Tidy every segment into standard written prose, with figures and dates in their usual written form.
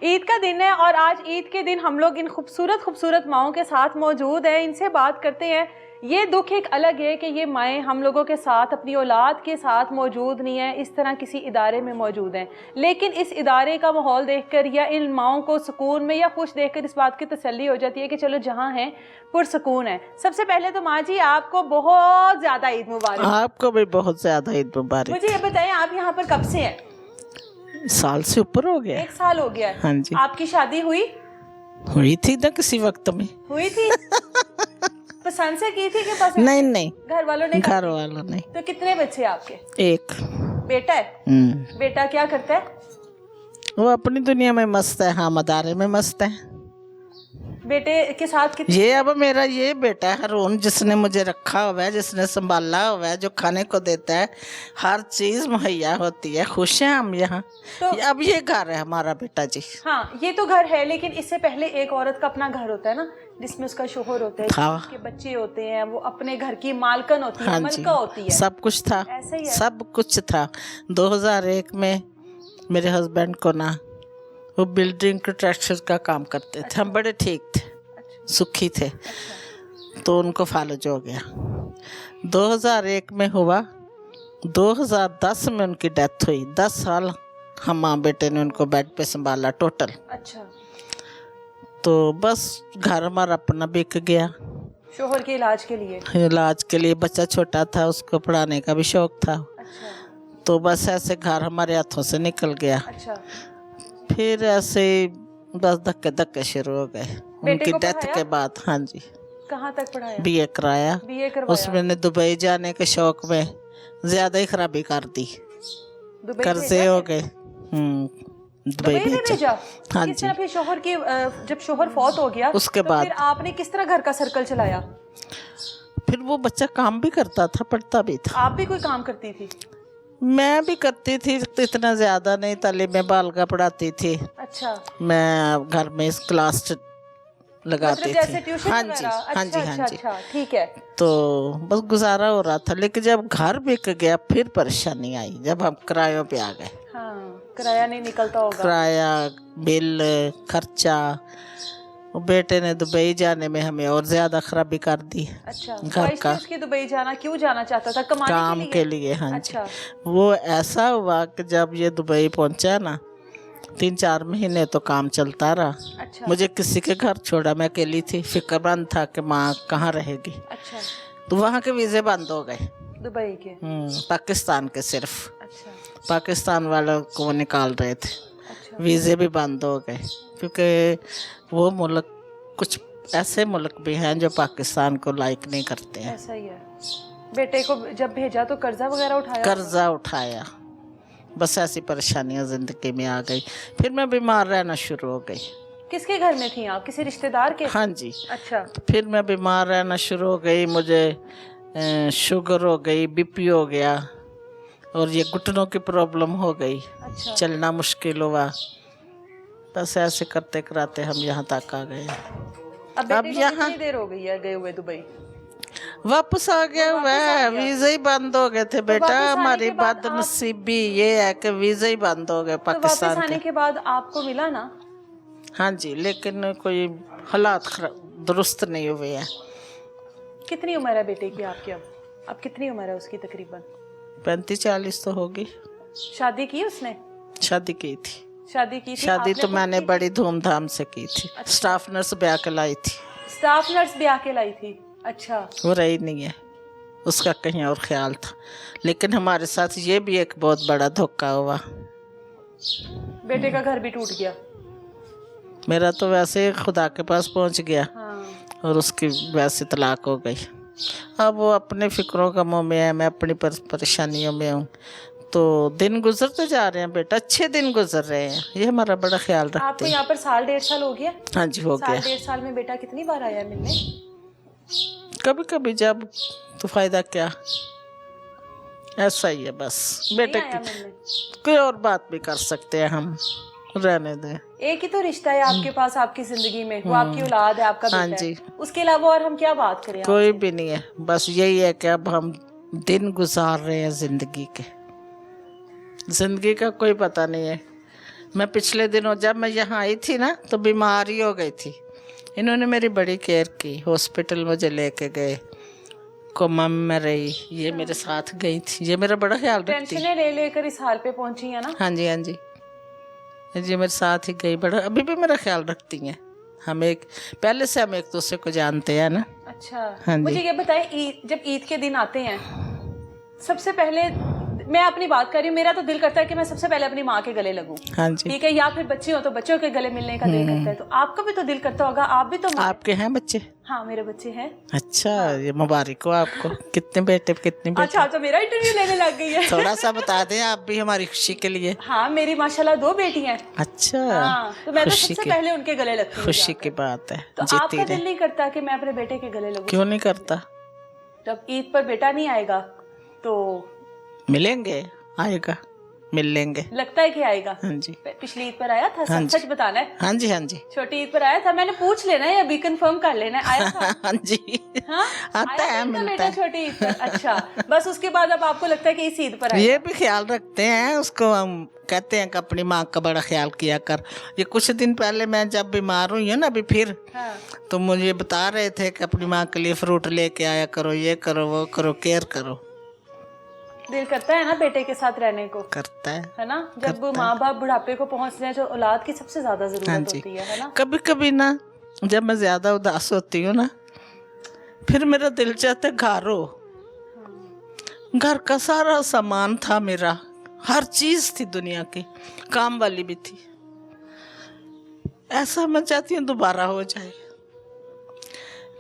ईद का दिन है और आज ईद के दिन हम लोग इन खूबसूरत खूबसूरत माओं के साथ मौजूद हैं, इनसे बात करते हैं। ये दुख एक अलग है कि ये माएँ हम लोगों के साथ अपनी औलाद के साथ मौजूद नहीं हैं, इस तरह किसी इदारे में मौजूद हैं। लेकिन इस इदारे का माहौल देखकर या इन माओं को सुकून में या खुश देखकर इस बात की तसल्ली हो जाती है कि चलो जहाँ हैं पुरसुकून है। सबसे पहले तो माँ जी आपको बहुत ज़्यादा ईद मुबारक। आपको भी बहुत ज़्यादा ईद मुबारक। मुझे ये बताएं आप यहाँ पर कब से हैं? साल से ऊपर हो गया। 1 साल हो गया है। हाँ जी। आपकी शादी हुई थी ना किसी वक्त में? हुई थी। पसंद से की थी कि पसंद? नहीं घर वालों ने? घर वालों ने। तो कितने बच्चे आपके? एक बेटा है। बेटा क्या करता है? वो अपनी दुनिया में मस्त है, हम अदारे में मस्त है। बेटे के साथ कितने? ये अब मेरा ये बेटा है हारून, जिसने मुझे रखा हुआ है, जिसने संभाला हुआ है, जो खाने को देता है, हर चीज मुहैया होती है। खुश हैं हम यहाँ। तो अब ये घर है हमारा बेटा जी। हाँ ये तो घर है, लेकिन इससे पहले एक औरत का अपना घर होता है ना, जिसमें उसका शोहर होता है, उसके बच्चे होते हैं, वो अपने घर की मालकन होती है। हाँ मलका होती है। सब कुछ था, ऐसे ही है। सब कुछ था। 2001 में मेरे हस्बैंड को ना, वो बिल्डिंग कंस्ट्रक्शन का काम करते थे। हम बड़े ठीक थे, सुखी थे। तो उनको फालज हो गया। 2001 में हुआ, 2010 में उनकी डेथ हुई। 10 साल हम माँ बेटे ने उनको बेड पे संभाला टोटल। अच्छा। तो बस घर हमारा अपना बिक गया। शोहर के इलाज के लिए? इलाज के लिए। बच्चा छोटा था, उसको पढ़ाने का भी शौक था। अच्छा। तो बस ऐसे घर हमारे हाथों से निकल गया। अच्छा। फिर ऐसे बस धक्के धक्के शुरू हो गए उनकी डेथ के बाद। हाँ जी। कहाँ तक पढ़ाया? बीए कराया। बीए करवाया। उसमें ने दुबई जाने के शौक में ज्यादा ही खराबी कर दी, कर्जे हो गए। दुबई भेजा। हाँ जी। फिर शोहर की जब शोहर फौत हो गया उसके तो बाद फिर आपने किस तरह घर का सर्कल चलाया? फिर वो बच्चा काम भी करता था, पढ़ता भी था। आप भी कोई काम करती थी? मैं भी करती थी, तो इतना ज्यादा नहीं। तालीम बालिगा पढ़ाती थी। अच्छा। मैं घर में इस क्लास लगाती थी। जैसे ट्यूशन हाँ जी। वगैरह? हाँ जी। हाँ जी। अच्छा ठीक है। तो बस गुजारा हो रहा था। लेकिन जब घर बिक गया फिर परेशानी आई, जब हम किरायों पे आ गए। हाँ, किराया नहीं निकलता होगा। किराया, बिल, खर्चा। वो बेटे ने दुबई जाने में हमें और ज्यादा खराबी कर दी। अच्छा। घर का उसकी दुबई जाना क्यों जाना चाहता था? कमाने काम के लिए। हाँ जी। अच्छा। वो ऐसा हुआ कि जब ये दुबई पहुंचा ना, 3-4 महीने तो काम चलता रहा। अच्छा। मुझे किसी के घर छोड़ा, मैं अकेली थी। फिक्रमंद था कि माँ कहाँ रहेगी। अच्छा। तो वहाँ के वीज़े बंद हो गए दुबई के? पाकिस्तान के सिर्फ। अच्छा। पाकिस्तान वालों को वो निकाल रहे थे। अच्छा। वीज़े भी बंद हो गए, क्योंकि वो मुल्क, कुछ ऐसे मुल्क भी हैं जो पाकिस्तान को लाइक नहीं करते हैं। ऐसा ही है। बेटे को जब भेजा तो कर्जा वगैरह उठाया? कर्जा उठाया। बस ऐसी परेशानियां जिंदगी में आ गई। फिर मैं बीमार रहना शुरू हो गई। किसके घर में थी आप? किसी रिश्तेदार के? हाँ जी। अच्छा। तो फिर मैं बीमार रहना शुरू हो गई। मुझे शुगर हो गई, बीपी हो गया, और ये घुटनों की प्रॉब्लम हो गई। अच्छा। चलना मुश्किल हुआ। बस ऐसे करते कराते हम यहाँ तक आ गए। अब यहाँ कितनी देर हो गई है गए हुए दुबई? वापस आ गया हुआ है। वीज़े ही बंद हो गए थे बेटा। हमारी बदनसीबी ये है कि वीज़े ही बंद हो गए पाकिस्तान के। वापस आने के बाद आपको मिला ना? हाँ जी, लेकिन कोई हालात दुरुस्त नहीं हुए हैं। कितनी उम्र है बेटे की आपकी? अब कितनी उम्र है उसकी? तकरीबन 35-40 तो होगी। शादी की उसने? शादी की थी। शादी तो मैंने बड़ी धूमधाम से की थी। अच्छा। स्टाफ नर्स ब्याह के लाई थी। स्टाफ नर्स ब्याह के लाई थी? अच्छा। वो रही नहीं है, उसका कहीं और ख्याल था। लेकिन हमारे साथ ये भी एक बहुत बड़ा धोखा हुआ। बेटे का घर भी टूट गया? मेरा तो वैसे खुदा के पास पहुंच गया। हाँ। और उसकी वैसे तलाक हो गई। अब वो अपने फिक्रों का मुँह में है, मैं अपनी परेशानियों में हूँ। तो दिन गुजरते जा रहे हैं बेटा, अच्छे दिन गुजर रहे हैं। ये हमारा बड़ा ख्याल रखते हैं। आपको यहाँ पर 1.5 साल हो गया? हाँ जी, हो गया। 1.5 साल में बेटा कितनी बार आया मिलने? कभी कभी, जब तो फायदा क्या, ऐसा ही है बस। बेटे की कोई और बात भी कर सकते हैं हम, रहने दें। एक ही तो रिश्ता है आपके पास, आपकी जिंदगी में, वो आपकी औलाद है, आपका बेटा। हाँ जी। उसके अलावा और हम क्या बात करें? कोई भी नहीं है। बस यही है कि अब हम दिन गुजार रहे हैं जिंदगी के। जिंदगी का कोई पता नहीं है। मैं पिछले दिनों जब मैं यहाँ आई थी ना तो बीमारी हो गई थी। इन्होंने मेरी बड़ी केयर की, हॉस्पिटल मुझे लेके गए, कोमा में मैं रही, ये मेरे साथ गई थी, ये मेरा बड़ा ख्याल रखती। टेंशनें ले लेकर इस हाल पे पहुंची है ना। हाँ जी, हाँ जी, ये मेरे साथ ही गई, बड़ा अभी भी मेरा ख्याल रखती हैं। हम एक पहले से हम एक दूसरे को जानते हैं ना। अच्छा, हाँ जी। मुझे ये बताएं, जब ईद के दिन आते हैं सबसे पहले, मैं अपनी बात कर रही हूँ, मेरा तो दिल करता है कि मैं सबसे पहले अपनी माँ के गले लगूं। हाँ जी, ठीक है, या फिर बच्चे हो तो बच्चों के गले मिलने का दिल करता है, तो आपका भी तो दिल करता होगा, आप भी तो। आपके हैं बच्चे? हाँ, मेरे बच्चे हैं। अच्छा, ये मुबारक हो आपको। कितने बेटे कितनी बेटी? अच्छा, तो मेरा इंटरव्यू लेने लग गई है। थोड़ा सा बता दें आप भी हमारी खुशी के लिए। हाँ, मेरी माशाल्लाह 2 बेटी हैं। अच्छा, हाँ, तो मैं तो खुशी सबसे की पहले उनके गले लगती हूँ। खुशी की बात है। तो जीती आपका रहे। दिल नहीं करता कि मैं अपने बेटे के गले लगूं? क्यों नहीं करता? जब ईद पर बेटा नहीं आएगा तो मिलेंगे, आएगा, मिल लेंगे। लगता है कि आएगा। हाँ जी, पिछली ईद पर आया था, हाँ सच बताना है। हाँ जी, हाँ जी, छोटी ईद पर आया था, मैंने पूछ लेना है, अभी कंफर्म कर लेना है, आया था। हाँ जी, हाँ, आता आया है, था मिलता बेटा है। छोटी ईद पर। अच्छा, बस उसके बाद अब आपको लगता है कि इस ईद पर आएगा। ये भी ख्याल रखते हैं उसको, हम कहते हैं कि अपनी माँ का बड़ा ख्याल किया कर। ये कुछ दिन पहले मैं जब बीमार हुई हूँ ना अभी फिर, हाँ। तो मुझे बता रहे थे कि अपनी माँ के लिए फ्रूट लेके आया करो, ये करो, वो करो, केयर करो। दिल करता है ना बेटे के साथ रहने को, करता है ना। जब माँ बाप बुढ़ापे को पहुंचते हैं, जो औलाद की सबसे ज्यादा हाँ जरूरत जी। होती है ना। कभी कभी ना जब मैं ज्यादा उदास होती हूँ ना, फिर मेरा दिल चाहता है घर हो। घर का सारा सामान था मेरा, हर चीज थी दुनिया की, काम वाली भी थी। ऐसा मैं चाहती हूँ दोबारा हो जाए।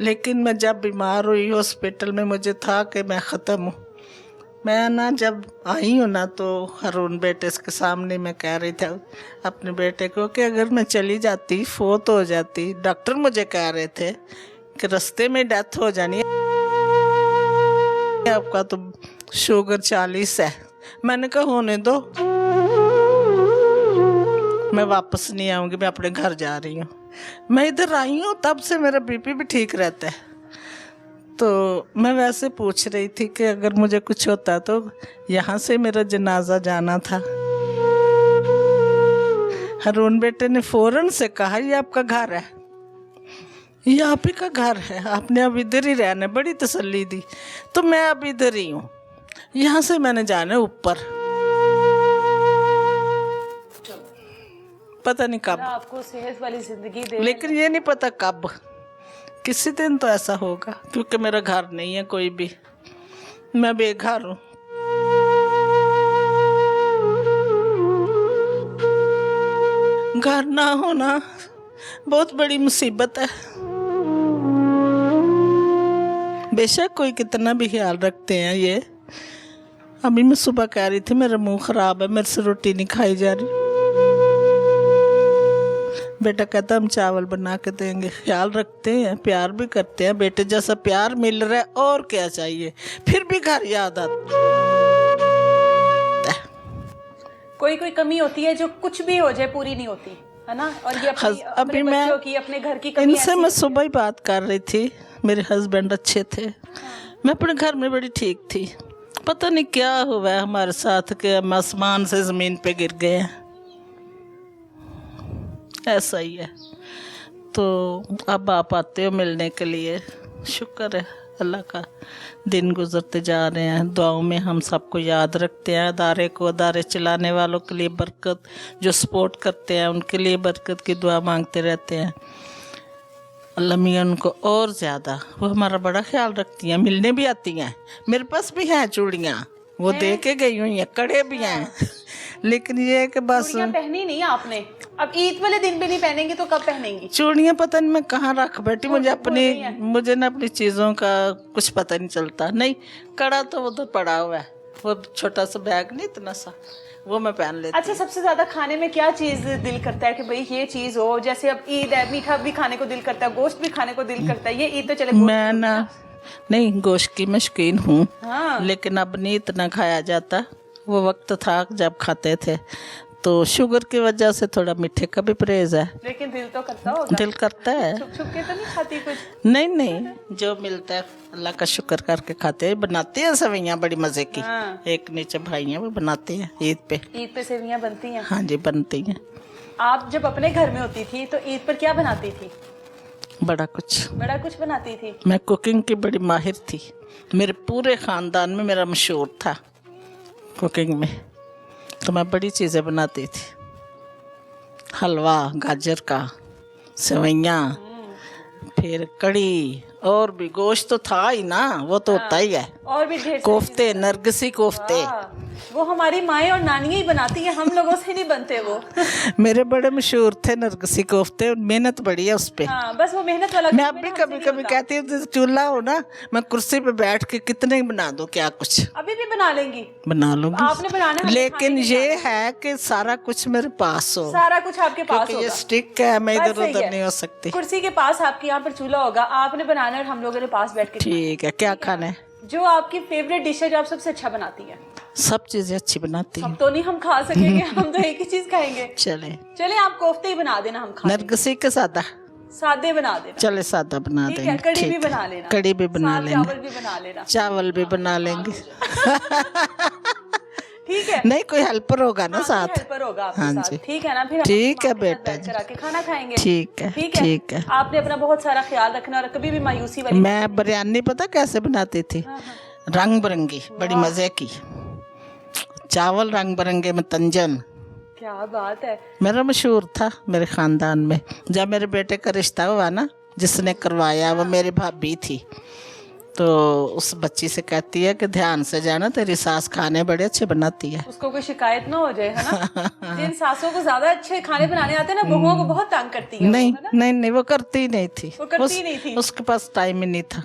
लेकिन मैं जब बीमार हुई हॉस्पिटल में, मुझे था कि मैं ख़त्म हूँ। मैं ना जब आई हूँ ना तो हरून बेटे के सामने मैं कह रही थी अपने बेटे को कि अगर मैं चली जाती, फोत हो जाती, डॉक्टर मुझे कह रहे थे कि रास्ते में डेथ हो जानी है, आपका तो शुगर 40 है। मैंने कहा होने दो, मैं वापस नहीं आऊँगी, मैं अपने घर जा रही हूँ। मैं इधर आई हूँ तब से मेरा बीपी भी ठीक रहता है। तो मैं वैसे पूछ रही थी कि अगर मुझे कुछ होता तो यहाँ से मेरा जनाजा जाना था। हरून बेटे ने फौरन से कहा ये आपका घर है, ये आप ही का घर है, आपने अब इधर ही रहना है। बड़ी तसल्ली दी। तो मैं अब इधर ही हूँ, यहाँ से मैंने जाना है ऊपर, पता नहीं कब, आपको सेहत वाली जिंदगी दे। लेकिन ये नहीं पता कब, किसी दिन तो ऐसा होगा, क्योंकि मेरा घर नहीं है कोई भी, मैं बेघर हूँ। घर ना होना बहुत बड़ी मुसीबत है। बेशक कोई कितना भी ख्याल रखते हैं। ये अभी मैं सुबह कह रही थी मेरा मुंह खराब है, मेरे से रोटी नहीं खाई जा रही। बेटा कहता हम चावल बना के देंगे। ख्याल रखते हैं, प्यार भी करते हैं, बेटे जैसा प्यार मिल रहा है और क्या चाहिए। फिर भी घर याद आता है। कोई कोई कमी होती है जो कुछ भी हो जाए पूरी नहीं होती, है ना। और ये अपने बच्चों की, अपने घर की कमी। इनसे मैं सुबह ही बात कर रही थी, मेरे हस्बैंड अच्छे थे, मैं अपने घर में बड़ी ठीक थी। पता नहीं क्या हुआ है हमारे साथ कि हम आसमान से ज़मीन पे गिर गए हैं, ऐसा ही है। तो अब आप आते हो मिलने के लिए, शुक्र है अल्लाह का। दिन गुजरते जा रहे हैं, दुआओं में हम सबको याद रखते हैं। अदारे चलाने वालों के लिए बरकत, जो सपोर्ट करते हैं उनके लिए बरकत की दुआ मांगते रहते हैं। अल्लाह मियाँ उनको और ज़्यादा, वो हमारा बड़ा ख्याल रखती हैं, मिलने भी आती हैं। मेरे पास भी हैं चूड़ियाँ, वो दे के गई हुई हैं, कड़े भी हैं। लेकिन ये है कि बस पहनी नहीं आपने, अब ईद वाले दिन भी नहीं पहनेंगी तो कब पहनेंगी? चूड़ियाँ पता नहीं मैं कहाँ रख बैठी, मुझे ना अपनी चीज़ों का कुछ पता नहीं चलता। नहीं, कड़ा तो उधर पड़ा हुआ है, वो छोटा सा बैग नहीं इतना सा, वो मैं पहन लेती। अच्छा, सबसे ज्यादा खाने में क्या चीज दिल करता है कि भाई ये चीज हो? जैसे अब ईद है, मीठा भी खाने को दिल करता है, गोश्त भी खाने को दिल करता है। ये ईद तो चले मैं ना नहीं गोश्त की मैं शौकीन हूँ, हाँ। लेकिन अब नहीं इतना खाया जाता। वो वक्त था जब खाते थे। तो शुगर की वजह से थोड़ा मीठे का भी परहेज है। लेकिन दिल तो करता होगा। दिल करता है। छुप छुप के तो नहीं खाती कुछ? नहीं नहीं, जो मिलता है अल्लाह का शुक्र करके खाते हैं। बनाते हैं सेवइयाँ बड़ी मज़े की। हाँ। एक नीचे भाई हैं वो बनाते हैं ईद पे। ईद पे सेवियाँ बनती हैं? हाँ जी, बनती हैं। आप जब अपने घर में होती थी तो ईद पर क्या बनाती थी? बड़ा कुछ बनाती थी। मैं कुकिंग की बड़ी माहिर थी। मेरे पूरे ख़ानदान में मेरा मशहूर था कुकिंग में, तो मैं बड़ी चीज़ें बनाती थी। हलवा गाजर का, सेवइयाँ, फिर कड़ी, और भी गोश्त तो था ही ना, वो तो होता ही है। और भी ढेर कोफ्ते, नरगिसी कोफ्ते। वो हमारी माएँ और नानियाँ ही बनाती हैं, हम लोगों से नहीं बनते वो। मेरे बड़े मशहूर थे नरगिसी कोफ्ते। मेहनत बड़ी है उस पे। हाँ, बस वो मेहनत वाला। मैं अब भी कभी कभी कहती हूँ चूल्हा हो ना, मैं कुर्सी पे बैठ के कितने ही बना दूँ, क्या कुछ अभी भी बना लेंगी? बना लूंगी। आपने बनाना है, लेकिन ये है कि सारा कुछ मेरे पास हो। सारा कुछ आपके पास क्योंकि ये होगा। स्टिक है, मैं बस इधर सही उधर है। नहीं हो सकती। कुर्सी के पास आपके यहाँ पर चूल्हा होगा, आपने बनाना है और हम लोगों ने पास बैठ के। ठीक है, क्या खाना है? जो आपकी फेवरेट डिश है, जो आप सबसे अच्छा बनाती है? सब चीजें अच्छी बनाती सब हूँ। तो नहीं हम खा सकेंगे, हम तो एक ही चीज खाएंगे। चले आप कोफ्ते ही बना देना, हम खा लेंगे। नरगिसी के सादा सादे बना देना। चले, सादा बना ठीक है, देंगे। कड़ी भी ठीक है। बना लेना। कड़ी भी बना साथ लेना। चावल भी बना लेना। चावल भी बना लेंगे। ठीक है। नहीं, कोई हेल्पर होगा ना साथ। हेल्पर होगा आपके हाँ साथ। जी। ठीक है ना? फिर हम ठीक है आपके साथ बेटा बैठ कर आके खाना खाएंगे। ठीक है, ठीक है। आपने अपना बहुत सारा ख्याल रखना और कभी भी मायूसी वाली। मैं बिरयानी पता कैसे बनाती थी? रंग बिरंगी, बड़ी मजे की। चावल रंग बिरंगे में तंजन। क्या बात है। मेरा मशहूर था मेरे खानदान में। जब मेरे बेटे का रिश्ता हुआ ना, जिसने करवाया वो मेरी भाभी थी, तो उस बच्ची से कहती है कि ध्यान से जाना, तेरी सास खाने बड़े अच्छे बनाती है। उसको कोई शिकायत ना हो जाए, है ना? जिन सासों को ज्यादा अच्छे खाने बनाने आते हैं ना, बहुओं को बहुत तंग करती है। नहीं नहीं नहीं, वो करती ही नहीं थी। वो करती ही नहीं थी। उसके पास टाइम ही नहीं था।